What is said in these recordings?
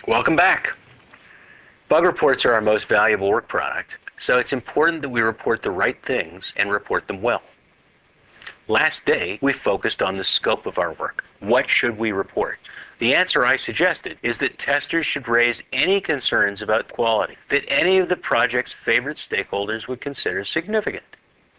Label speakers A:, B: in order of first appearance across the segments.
A: Welcome back. Bug reports are our most valuable work product, so it's important that we report the right things and report them well. Last day, we focused on the scope of our work. What should we report? The answer I suggested is that testers should raise any concerns about quality that any of the project's favorite stakeholders would consider significant.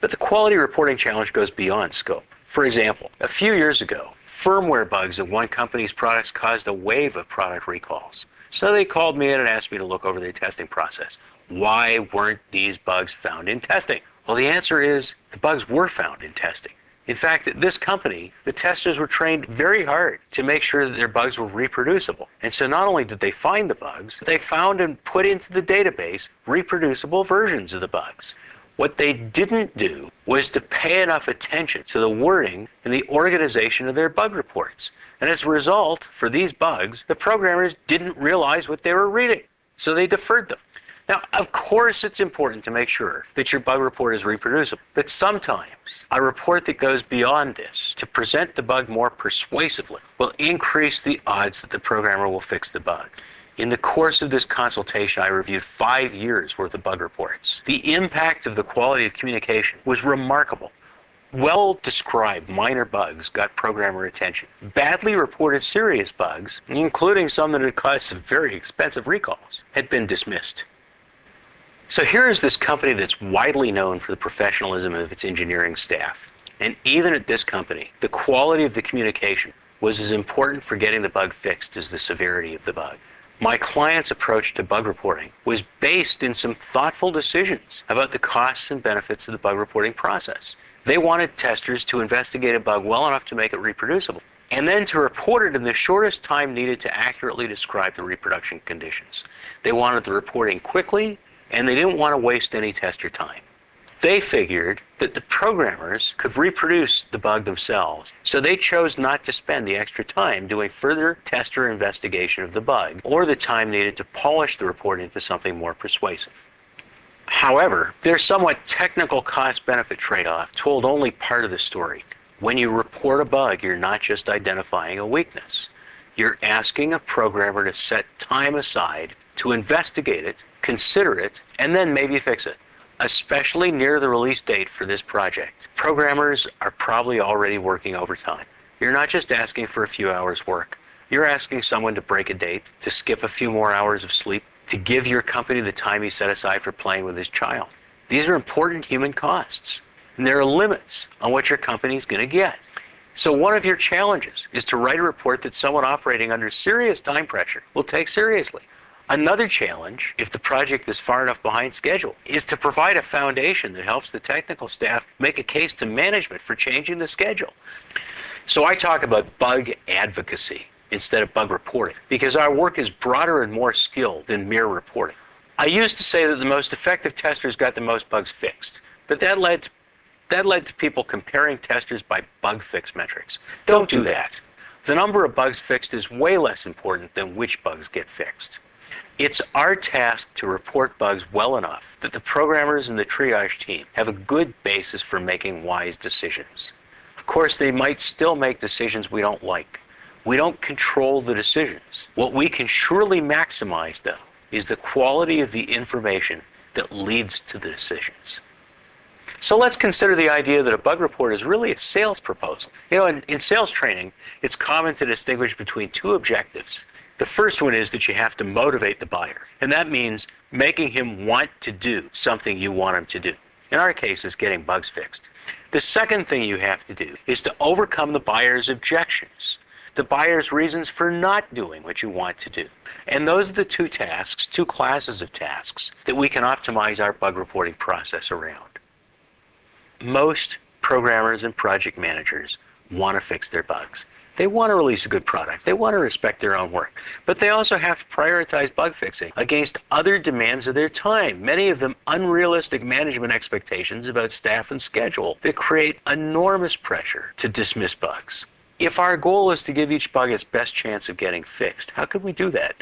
A: But the quality reporting challenge goes beyond scope. For example, a few years ago, firmware bugs in one company's products caused a wave of product recalls. So they called me in and asked me to look over their testing process. Why weren't these bugs found in testing? Well, the answer is the bugs were found in testing. In fact, at this company, the testers were trained very hard to make sure that their bugs were reproducible. And so not only did they find the bugs, they found and put into the database reproducible versions of the bugs. What they didn't do was to pay enough attention to the wording and the organization of their bug reports. And as a result, for these bugs, the programmers didn't realize what they were reading, so they deferred them. Now, of course, it's important to make sure that your bug report is reproducible, but sometimes a report that goes beyond this to present the bug more persuasively will increase the odds that the programmer will fix the bug. In the course of this consultation, I reviewed 5 years' worth of bug reports. The impact of the quality of communication was remarkable. Well-described minor bugs got programmer attention. Badly reported serious bugs, including some that had caused some very expensive recalls, had been dismissed. So here is this company that's widely known for the professionalism of its engineering staff. And even at this company, the quality of the communication was as important for getting the bug fixed as the severity of the bug. My client's approach to bug reporting was based in some thoughtful decisions about the costs and benefits of the bug reporting process. They wanted testers to investigate a bug well enough to make it reproducible, and then to report it in the shortest time needed to accurately describe the reproduction conditions. They wanted the reporting quickly, and they didn't want to waste any tester time. They figured that the programmers could reproduce the bug themselves, so they chose not to spend the extra time doing further tester investigation of the bug, or the time needed to polish the report into something more persuasive. However, their somewhat technical cost-benefit trade-off told only part of the story. When you report a bug, you're not just identifying a weakness. You're asking a programmer to set time aside to investigate it, consider it, and then maybe fix it. Especially near the release date for this project, programmers are probably already working overtime. You're not just asking for a few hours' work. You're asking someone to break a date, to skip a few more hours of sleep, to give your company the time he set aside for playing with his child. These are important human costs, and there are limits on what your company is going to get. So one of your challenges is to write a report that someone operating under serious time pressure will take seriously. Another challenge, if the project is far enough behind schedule, is to provide a foundation that helps the technical staff make a case to management for changing the schedule. So I talk about bug advocacy instead of bug reporting, because our work is broader and more skilled than mere reporting. I used to say that the most effective testers got the most bugs fixed, but that led to people comparing testers by bug fix metrics. Don't do that. The number of bugs fixed is way less important than which bugs get fixed. It's our task to report bugs well enough that the programmers and the triage team have a good basis for making wise decisions. Of course, they might still make decisions we don't like. We don't control the decisions. What we can surely maximize, though, is the quality of the information that leads to the decisions. So let's consider the idea that a bug report is really a sales proposal. You know, in sales training, it's common to distinguish between two objectives. The first one is that you have to motivate the buyer, and that means making him want to do something you want him to do. In our case, it's getting bugs fixed. The second thing you have to do is to overcome the buyer's objections, the buyer's reasons for not doing what you want to do. And those are the two tasks, two classes of tasks, that we can optimize our bug reporting process around. Most programmers and project managers want to fix their bugs. They want to release a good product. They want to respect their own work. But they also have to prioritize bug fixing against other demands of their time, many of them unrealistic management expectations about staff and schedule that create enormous pressure to dismiss bugs. If our goal is to give each bug its best chance of getting fixed, how could we do that?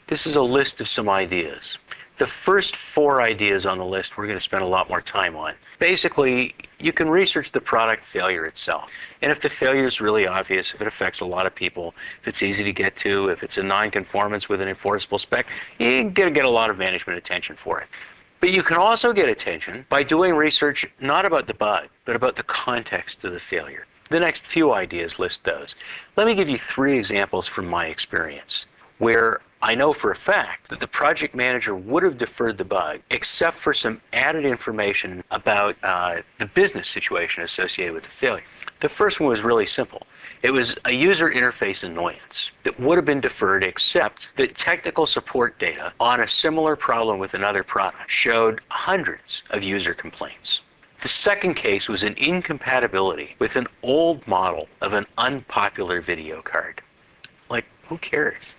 A: This is a list of some ideas. The first 4 ideas on the list we're going to spend a lot more time on. Basically, you can research the product failure itself. And if the failure is really obvious, if it affects a lot of people, if it's easy to get to, if it's a non-conformance with an enforceable spec, you can get a lot of management attention for it. But you can also get attention by doing research not about the bug, but about the context of the failure. The next few ideas list those. Let me give you 3 examples from my experience where I know for a fact that the project manager would have deferred the bug except for some added information about the business situation associated with the failure. The first one was really simple. It was a user interface annoyance that would have been deferred except that technical support data on a similar problem with another product showed hundreds of user complaints. The second case was an incompatibility with an old model of an unpopular video card. Like, who cares?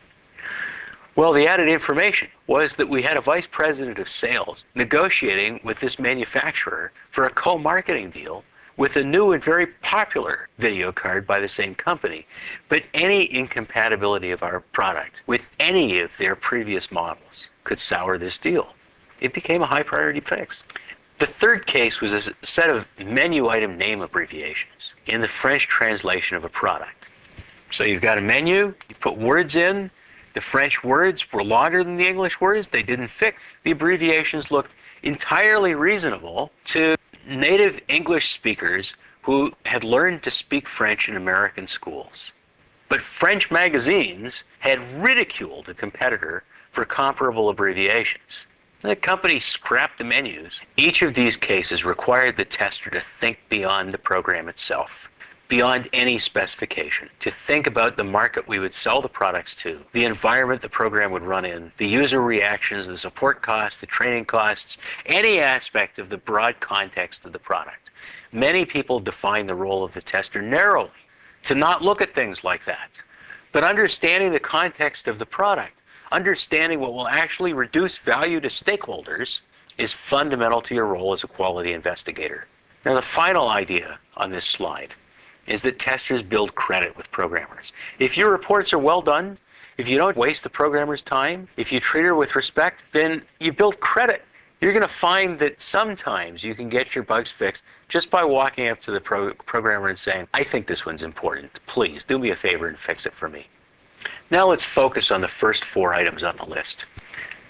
A: Well, the added information was that we had a vice president of sales negotiating with this manufacturer for a co-marketing deal with a new and very popular video card by the same company. But any incompatibility of our product with any of their previous models could sour this deal. It became a high priority fix. The third case was a set of menu item name abbreviations in the French translation of a product. So you've got a menu, you put words in, the French words were longer than the English words, they didn't fit. The abbreviations looked entirely reasonable to native English speakers who had learned to speak French in American schools. But French magazines had ridiculed a competitor for comparable abbreviations. The company scrapped the menus. Each of these cases required the tester to think beyond the program itself, beyond any specification, to think about the market we would sell the products to, the environment the program would run in, the user reactions, the support costs, the training costs, any aspect of the broad context of the product. Many people define the role of the tester narrowly, to not look at things like that. But understanding the context of the product, understanding what will actually reduce value to stakeholders, is fundamental to your role as a quality investigator. Now, the final idea on this slide is that testers build credit with programmers. If your reports are well done, if you don't waste the programmer's time, if you treat her with respect, then you build credit. You're going to find that sometimes you can get your bugs fixed just by walking up to the programmer and saying, I think this one's important. Please do me a favor and fix it for me. Now let's focus on the first 4 items on the list.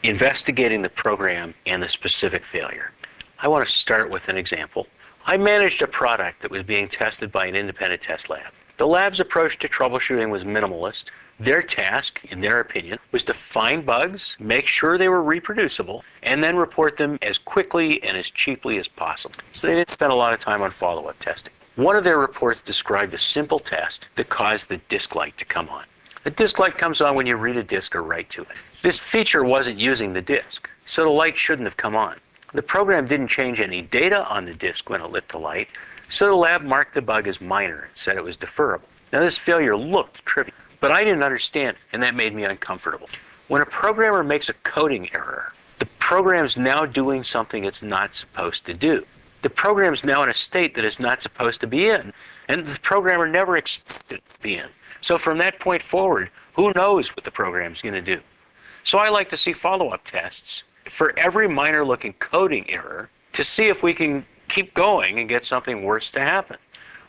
A: Investigating the program and the specific failure. I want to start with an example. I managed a product that was being tested by an independent test lab. The lab's approach to troubleshooting was minimalist. Their task, in their opinion, was to find bugs, make sure they were reproducible, and then report them as quickly and as cheaply as possible. So they didn't spend a lot of time on follow-up testing. One of their reports described a simple test that caused the disk light to come on. The disk light comes on when you read a disk or write to it. This feature wasn't using the disk, so the light shouldn't have come on. The program didn't change any data on the disk when it lit the light, so the lab marked the bug as minor and said it was deferrable. Now this failure looked trivial, but I didn't understand it, and that made me uncomfortable. When a programmer makes a coding error, the program's now doing something it's not supposed to do. The program's now in a state that it's not supposed to be in, and the programmer never expected it to be in. So from that point forward, who knows what the program's going to do? So I like to see follow-up tests for every minor-looking coding error to see if we can keep going and get something worse to happen.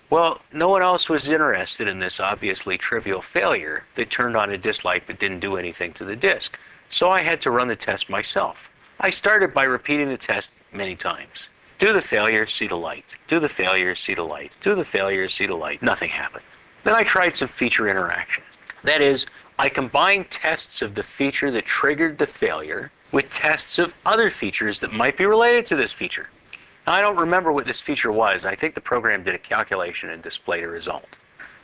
A: Well, no one else was interested in this obviously trivial failure that turned on a disk light but didn't do anything to the disk. So I had to run the test myself. I started by repeating the test many times. Do the failure, see the light. Do the failure, see the light. Do the failure, see the light. Nothing happened. Then I tried some feature interactions. That is, I combined tests of the feature that triggered the failure with tests of other features that might be related to this feature. Now, I don't remember what this feature was. I think the program did a calculation and displayed a result.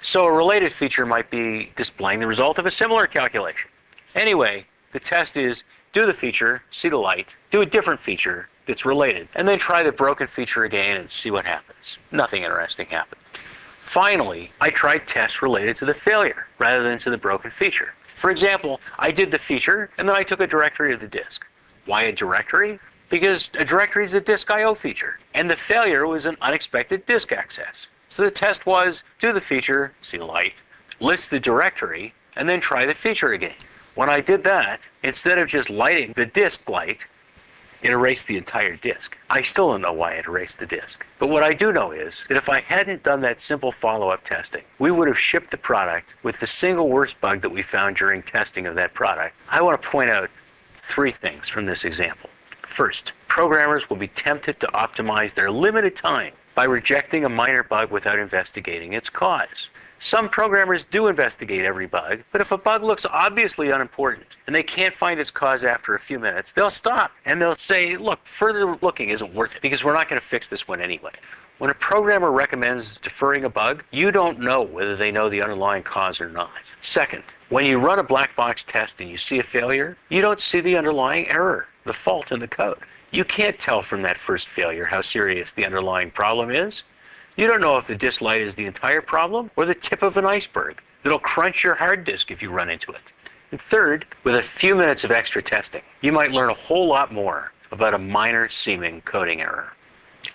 A: So a related feature might be displaying the result of a similar calculation. Anyway, the test is do the feature, see the light, do a different feature that's related, and then try the broken feature again and see what happens. Nothing interesting happened. Finally, I tried tests related to the failure rather than to the broken feature. For example, I did the feature and then I took a directory of the disk. Why a directory? Because a directory is a disk I/O feature, and the failure was an unexpected disk access. So the test was do the feature, see the light, list the directory, and then try the feature again. When I did that, instead of just lighting the disk light, It erased the entire disk. I still don't know why it erased the disk. But what I do know is that if I hadn't done that simple follow-up testing, we would have shipped the product with the single worst bug that we found during testing of that product. I want to point out 3 things from this example. First, programmers will be tempted to optimize their limited time by rejecting a minor bug without investigating its cause. Some programmers do investigate every bug, but if a bug looks obviously unimportant and they can't find its cause after a few minutes, they'll stop and they'll say, look, further looking isn't worth it because we're not going to fix this one anyway. When a programmer recommends deferring a bug, you don't know whether they know the underlying cause or not. Second, when you run a black box test and you see a failure, you don't see the underlying error, the fault in the code. You can't tell from that first failure how serious the underlying problem is. You don't know if the disk light is the entire problem or the tip of an iceberg that'll crunch your hard disk if you run into it. And third, with a few minutes of extra testing, you might learn a whole lot more about a minor seeming coding error.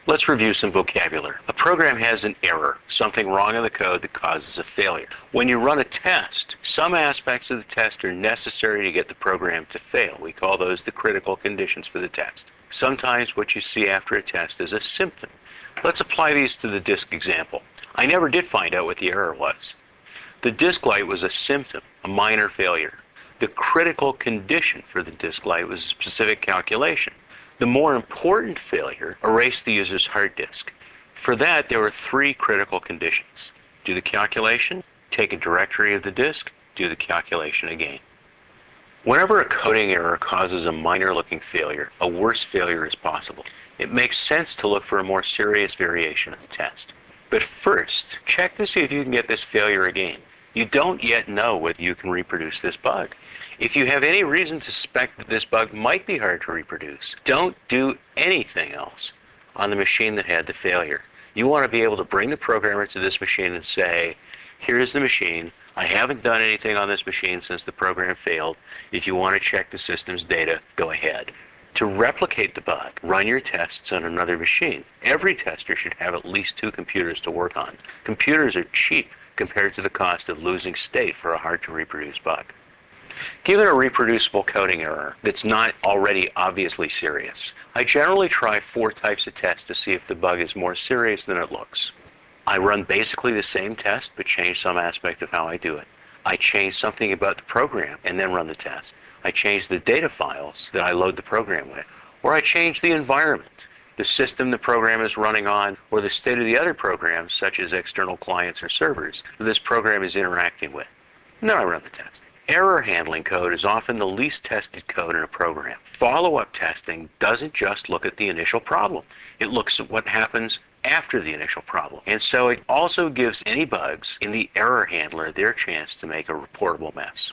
A: Let's review some vocabulary. A program has an error, something wrong in the code that causes a failure. When you run a test, some aspects of the test are necessary to get the program to fail. We call those the critical conditions for the test. Sometimes what you see after a test is a symptom. Let's apply these to the disk example. I never did find out what the error was. The disk light was a symptom, a minor failure. The critical condition for the disk light was a specific calculation. The more important failure erased the user's hard disk. For that, there were 3 critical conditions. Do the calculation, take a directory of the disk, do the calculation again. Whenever a coding error causes a minor-looking failure, a worse failure is possible. It makes sense to look for a more serious variation of the test. But first, check to see if you can get this failure again. You don't yet know whether you can reproduce this bug. If you have any reason to suspect that this bug might be hard to reproduce, don't do anything else on the machine that had the failure. You want to be able to bring the programmer to this machine and say, here's the machine. I haven't done anything on this machine since the program failed. If you want to check the system's data, go ahead. To replicate the bug, run your tests on another machine. Every tester should have at least 2 computers to work on. Computers are cheap compared to the cost of losing state for a hard-to-reproduce bug. Given a reproducible coding error that's not already obviously serious, I generally try 4 types of tests to see if the bug is more serious than it looks. I run basically the same test, but change some aspect of how I do it. I change something about the program and then run the test. I change the data files that I load the program with, or I change the environment, the system the program is running on, or the state of the other programs, such as external clients or servers, that this program is interacting with. And then I run the test. Error handling code is often the least tested code in a program. Follow-up testing doesn't just look at the initial problem. It looks at what happens after the initial problem. And so it also gives any bugs in the error handler their chance to make a reportable mess.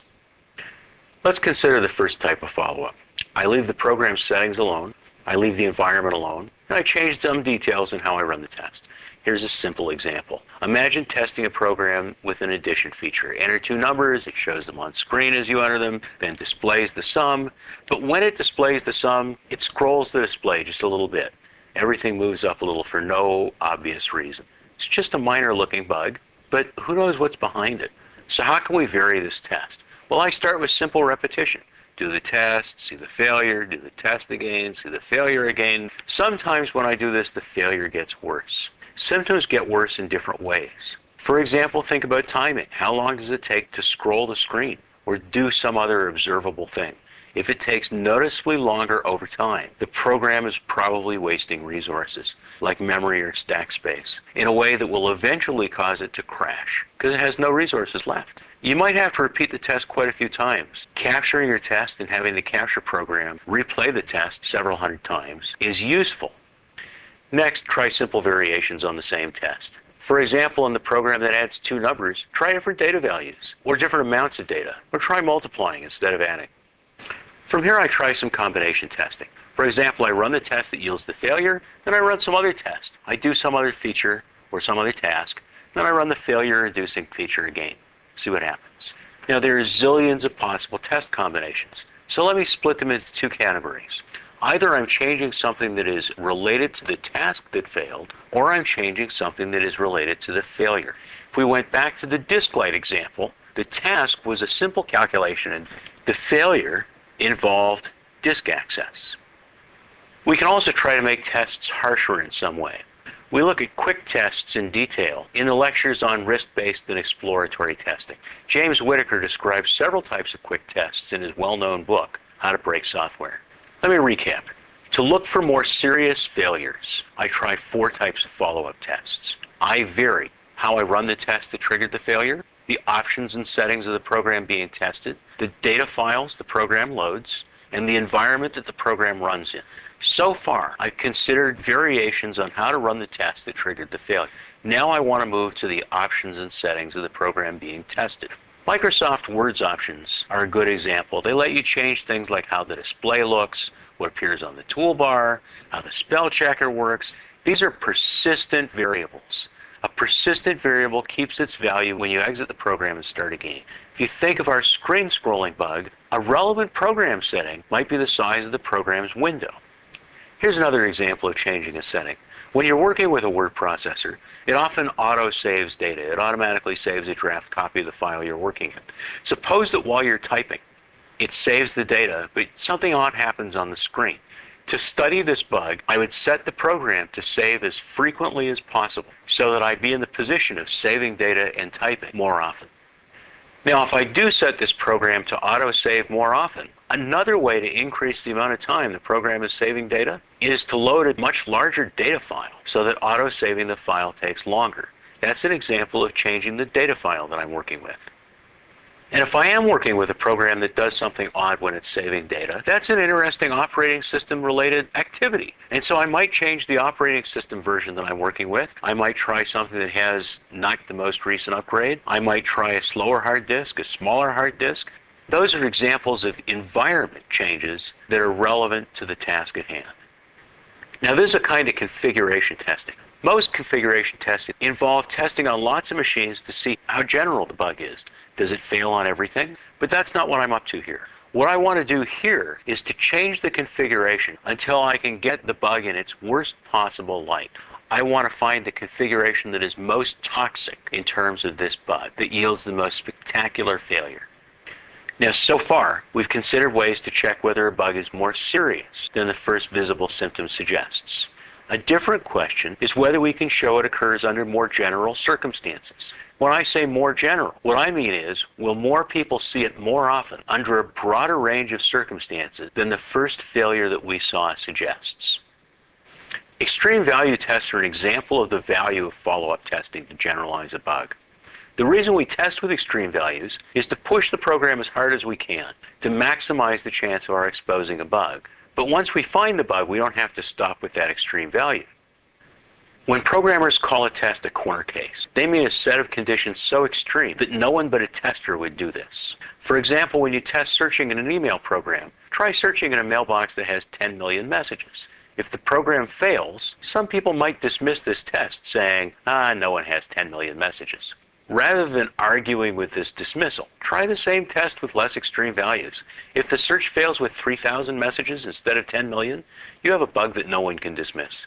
A: Let's consider the first type of follow-up. I leave the program settings alone, I leave the environment alone, and I change some details in how I run the test. Here's a simple example. Imagine testing a program with an addition feature. Enter 2 numbers, it shows them on screen as you enter them, then displays the sum. But when it displays the sum, it scrolls the display just a little bit. Everything moves up a little for no obvious reason. It's just a minor looking bug, but who knows what's behind it? So how can we vary this test? Well, I start with simple repetition. Do the test, see the failure, do the test again, see the failure again. Sometimes when I do this, the failure gets worse. Symptoms get worse in different ways. For example, think about timing. How long does it take to scroll the screen or do some other observable thing? If it takes noticeably longer over time, the program is probably wasting resources, like memory or stack space, in a way that will eventually cause it to crash, because it has no resources left. You might have to repeat the test quite a few times. Capturing your test and having the capture program replay the test several hundred times is useful. Next, try simple variations on the same test. For example, in the program that adds 2 numbers, try different data values, or different amounts of data, or try multiplying instead of adding. From here, I try some combination testing. For example, I run the test that yields the failure, then I run some other test. I do some other feature or some other task, then I run the failure-inducing feature again. See what happens. Now, there are zillions of possible test combinations, so let me split them into 2 categories. Either I'm changing something that is related to the task that failed, or I'm changing something that is related to the failure. If we went back to the disk light example, the task was a simple calculation, and the failure involved disk access. We can also try to make tests harsher in some way. We look at quick tests in detail in the lectures on risk-based and exploratory testing. James Whitaker describes several types of quick tests in his well-known book, How to Break Software. Let me recap. To look for more serious failures, I try 4 types of follow-up tests. I vary how I run the test that triggered the failure, the options and settings of the program being tested, the data files the program loads, and the environment that the program runs in. So far, I've considered variations on how to run the test that triggered the failure. Now I want to move to the options and settings of the program being tested. Microsoft Word's options are a good example. They let you change things like how the display looks, what appears on the toolbar, how the spell checker works. These are persistent variables. A persistent variable keeps its value when you exit the program and start again. If you think of our screen scrolling bug, a relevant program setting might be the size of the program's window. Here's another example of changing a setting. When you're working with a word processor, it often auto-saves data. It automatically saves a draft copy of the file you're working in. Suppose that while you're typing, it saves the data, but something odd happens on the screen. To study this bug, I would set the program to save as frequently as possible so that I'd be in the position of saving data and typing more often. Now, if I do set this program to auto-save more often, another way to increase the amount of time the program is saving data is to load a much larger data file so that auto-saving the file takes longer. That's an example of changing the data file that I'm working with. And if I am working with a program that does something odd when it's saving data, that's an interesting operating system related activity. And so I might change the operating system version that I'm working with. I might try something that has not the most recent upgrade. I might try a slower hard disk, a smaller hard disk. Those are examples of environment changes that are relevant to the task at hand. Now, this is a kind of configuration testing. Most configuration testing involves testing on lots of machines to see how general the bug is. Does it fail on everything? But that's not what I'm up to here. What I want to do here is to change the configuration until I can get the bug in its worst possible light. I want to find the configuration that is most toxic in terms of this bug, that yields the most spectacular failure. Now, so far, we've considered ways to check whether a bug is more serious than the first visible symptom suggests. A different question is whether we can show it occurs under more general circumstances. When I say more general, what I mean is, will more people see it more often under a broader range of circumstances than the first failure that we saw suggests? Extreme value tests are an example of the value of follow-up testing to generalize a bug. The reason we test with extreme values is to push the program as hard as we can to maximize the chance of our exposing a bug. But once we find the bug, we don't have to stop with that extreme value. When programmers call a test a corner case, they mean a set of conditions so extreme that no one but a tester would do this. For example, when you test searching in an email program, try searching in a mailbox that has 10 million messages. If the program fails, some people might dismiss this test saying, no one has 10 million messages. Rather than arguing with this dismissal, try the same test with less extreme values. If the search fails with 3,000 messages instead of 10 million, you have a bug that no one can dismiss.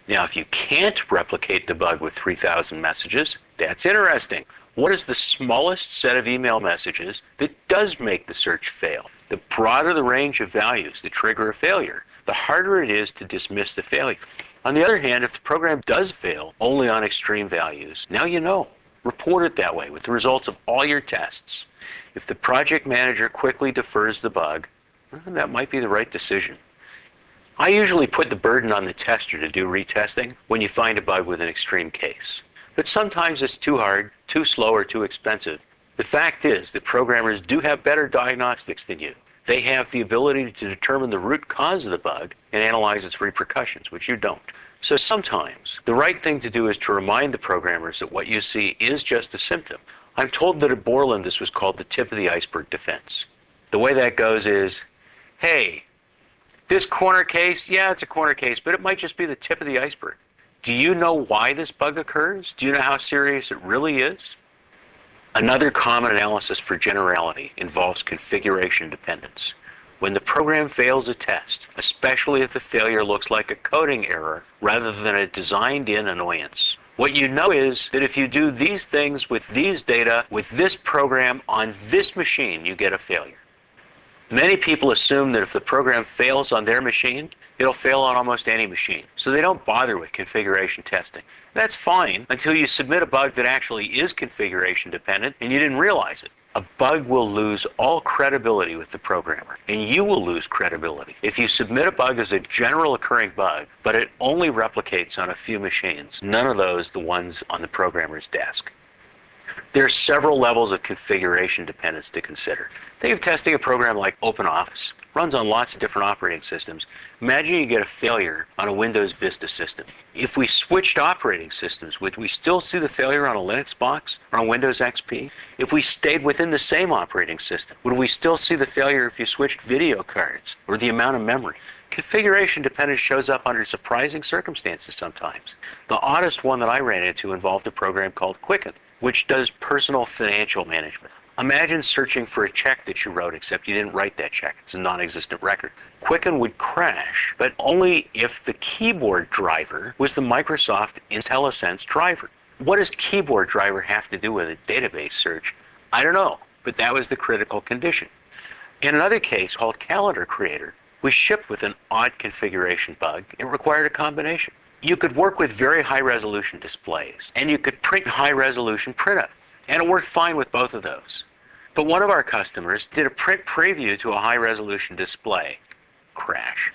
A: Now, if you can't replicate the bug with 3,000 messages, that's interesting. What is the smallest set of email messages that does make the search fail? The broader the range of values that trigger a failure, the harder it is to dismiss the failure. On the other hand, if the program does fail only on extreme values, now you know. Report it that way with the results of all your tests. If the project manager quickly defers the bug, that might be the right decision. I usually put the burden on the tester to do retesting when you find a bug with an extreme case. But sometimes it's too hard, too slow, or too expensive. The fact is that programmers do have better diagnostics than you. They have the ability to determine the root cause of the bug and analyze its repercussions, which you don't. So sometimes the right thing to do is to remind the programmers that what you see is just a symptom. I'm told that at Borland this was called the tip of the iceberg defense. The way that goes is, hey, this corner case, yeah, it's a corner case, but it might just be the tip of the iceberg. Do you know why this bug occurs? Do you know how serious it really is? Another common analysis for generality involves configuration dependence. When the program fails a test, especially if the failure looks like a coding error rather than a designed-in annoyance, what you know is that if you do these things with these data, with this program, on this machine, you get a failure. Many people assume that if the program fails on their machine, it'll fail on almost any machine. So they don't bother with configuration testing. That's fine until you submit a bug that actually is configuration dependent and you didn't realize it. A bug will lose all credibility with the programmer, and you will lose credibility if you submit a bug as a general occurring bug, but it only replicates on a few machines, none of those the ones on the programmer's desk. There are several levels of configuration dependence to consider. Think of testing a program like OpenOffice. Runs on lots of different operating systems. Imagine you get a failure on a Windows Vista system. If we switched operating systems, would we still see the failure on a Linux box or on Windows XP? If we stayed within the same operating system, would we still see the failure if you switched video cards or the amount of memory? Configuration dependence shows up under surprising circumstances sometimes. The oddest one that I ran into involved a program called Quicken, which does personal financial management. Imagine searching for a check that you wrote, except you didn't write that check. It's a non-existent record. Quicken would crash, but only if the keyboard driver was the Microsoft IntelliSense driver. What does keyboard driver have to do with a database search? I don't know, but that was the critical condition. In another case called Calendar Creator, we shipped with an odd configuration bug. It required a combination. You could work with very high-resolution displays, and you could print high-resolution printout. And it worked fine with both of those. But one of our customers did a print preview to a high-resolution display. Crash.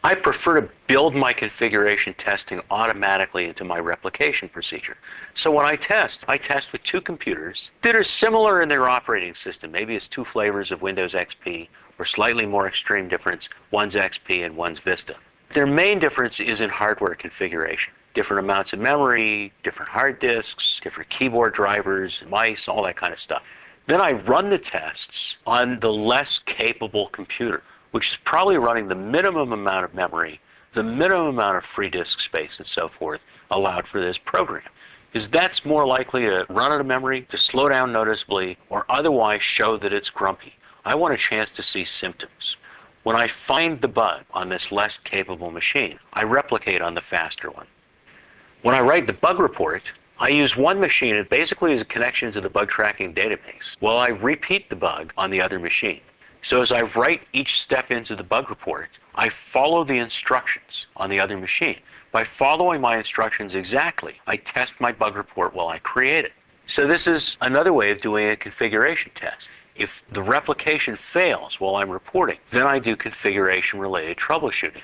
A: I prefer to build my configuration testing automatically into my replication procedure. So when I test with two computers that are similar in their operating system. Maybe it's two flavors of Windows XP, or slightly more extreme difference, one's XP and one's Vista. Their main difference is in hardware configuration. Different amounts of memory, different hard disks, different keyboard drivers, mice, all that kind of stuff. Then I run the tests on the less capable computer, which is probably running the minimum amount of memory, the minimum amount of free disk space, and so forth allowed for this program. Because that's more likely to run out of memory, to slow down noticeably, or otherwise show that it's grumpy. I want a chance to see symptoms. When I find the bug on this less capable machine, I replicate on the faster one. When I write the bug report, I use one machine and basically as a connection to the bug tracking database while I repeat the bug on the other machine. So as I write each step into the bug report, I follow the instructions on the other machine. By following my instructions exactly, I test my bug report while I create it. So this is another way of doing a configuration test. If the replication fails while I'm reporting, then I do configuration-related troubleshooting.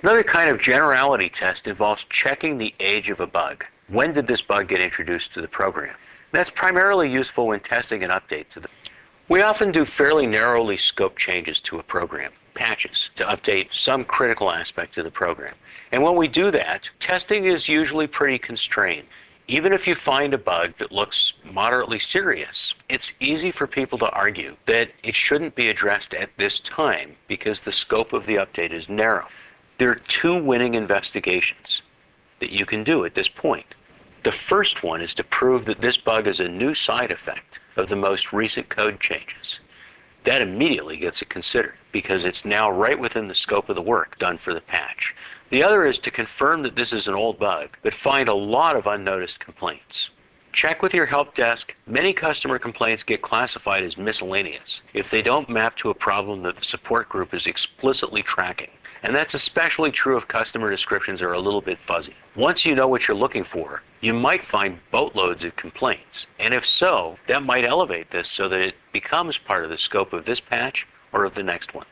A: Another kind of generality test involves checking the age of a bug. When did this bug get introduced to the program? That's primarily useful when testing an update to the. We often do fairly narrowly scoped changes to a program, patches, to update some critical aspect of the program. And when we do that, testing is usually pretty constrained. Even if you find a bug that looks moderately serious, it's easy for people to argue that it shouldn't be addressed at this time because the scope of the update is narrow. There are two winning investigations that you can do at this point. The first one is to prove that this bug is a new side effect of the most recent code changes. That immediately gets it considered because it's now right within the scope of the work done for the patch. The other is to confirm that this is an old bug, but find a lot of unnoticed complaints. Check with your help desk. Many customer complaints get classified as miscellaneous if they don't map to a problem that the support group is explicitly tracking. And that's especially true if customer descriptions are a little bit fuzzy. Once you know what you're looking for, you might find boatloads of complaints. And if so, that might elevate this so that it becomes part of the scope of this patch or of the next one.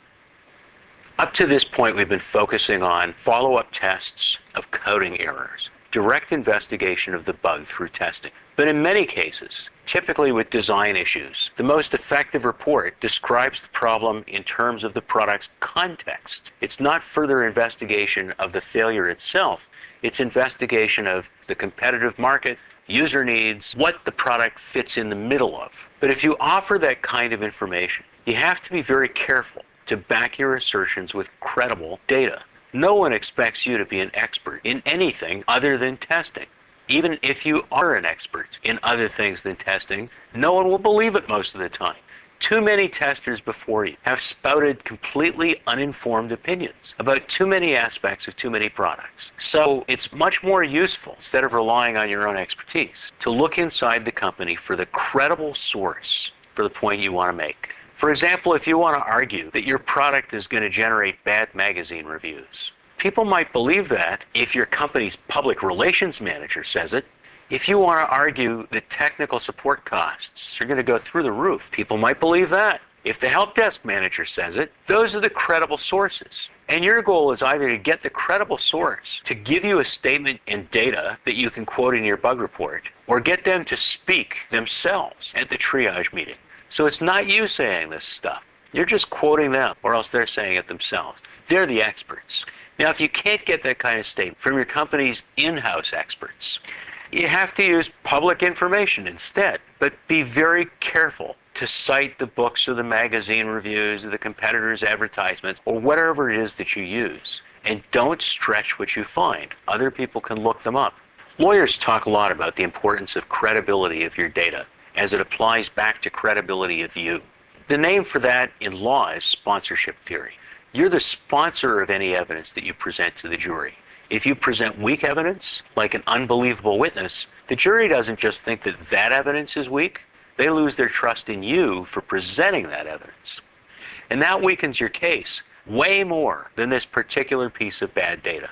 A: Up to this point, we've been focusing on follow-up tests of coding errors, direct investigation of the bug through testing. But in many cases, typically with design issues, the most effective report describes the problem in terms of the product's context. It's not further investigation of the failure itself. It's investigation of the competitive market, user needs, what the product fits in the middle of. But if you offer that kind of information, you have to be very careful to back your assertions with credible data. No one expects you to be an expert in anything other than testing. Even if you are an expert in other things than testing, no one will believe it most of the time. Too many testers before you have spouted completely uninformed opinions about too many aspects of too many products. So it's much more useful, instead of relying on your own expertise, to look inside the company for the credible source for the point you want to make. For example, if you want to argue that your product is going to generate bad magazine reviews, people might believe that if your company's public relations manager says it. If you want to argue that technical support costs are going to go through the roof, people might believe that. If the help desk manager says it, those are the credible sources. And your goal is either to get the credible source to give you a statement and data that you can quote in your bug report, or get them to speak themselves at the triage meeting. So it's not you saying this stuff. You're just quoting them, or else they're saying it themselves. They're the experts. Now, if you can't get that kind of statement from your company's in-house experts, you have to use public information instead. But be very careful to cite the books or the magazine reviews or the competitors' advertisements or whatever it is that you use. And don't stretch what you find. Other people can look them up. Lawyers talk a lot about the importance of credibility of your data as it applies back to credibility of you. The name for that in law is sponsorship theory. You're the sponsor of any evidence that you present to the jury. If you present weak evidence, like an unbelievable witness, the jury doesn't just think that that evidence is weak. They lose their trust in you for presenting that evidence. And that weakens your case way more than this particular piece of bad data.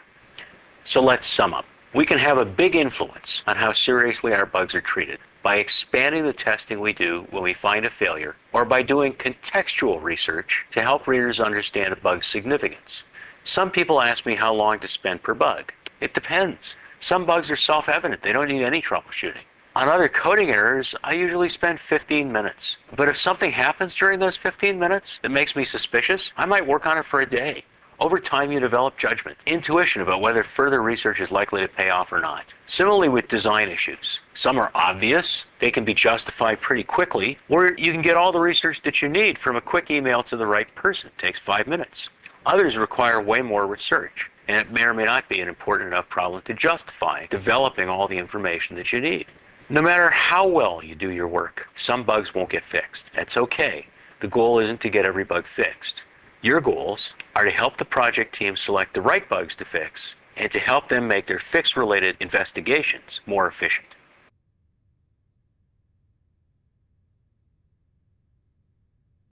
A: So let's sum up. We can have a big influence on how seriously our bugs are treated by expanding the testing we do when we find a failure, or by doing contextual research to help readers understand a bug's significance. Some people ask me how long to spend per bug. It depends. Some bugs are self-evident. They don't need any troubleshooting. On other coding errors, I usually spend 15 minutes. But if something happens during those 15 minutes that makes me suspicious, I might work on it for a day. Over time, you develop judgment, intuition about whether further research is likely to pay off or not. Similarly with design issues. Some are obvious, they can be justified pretty quickly, or you can get all the research that you need from a quick email to the right person. It takes 5 minutes. Others require way more research, and it may or may not be an important enough problem to justify developing all the information that you need. No matter how well you do your work, some bugs won't get fixed. That's okay. The goal isn't to get every bug fixed. Your goals are to help the project team select the right bugs to fix and to help them make their fix-related investigations more efficient.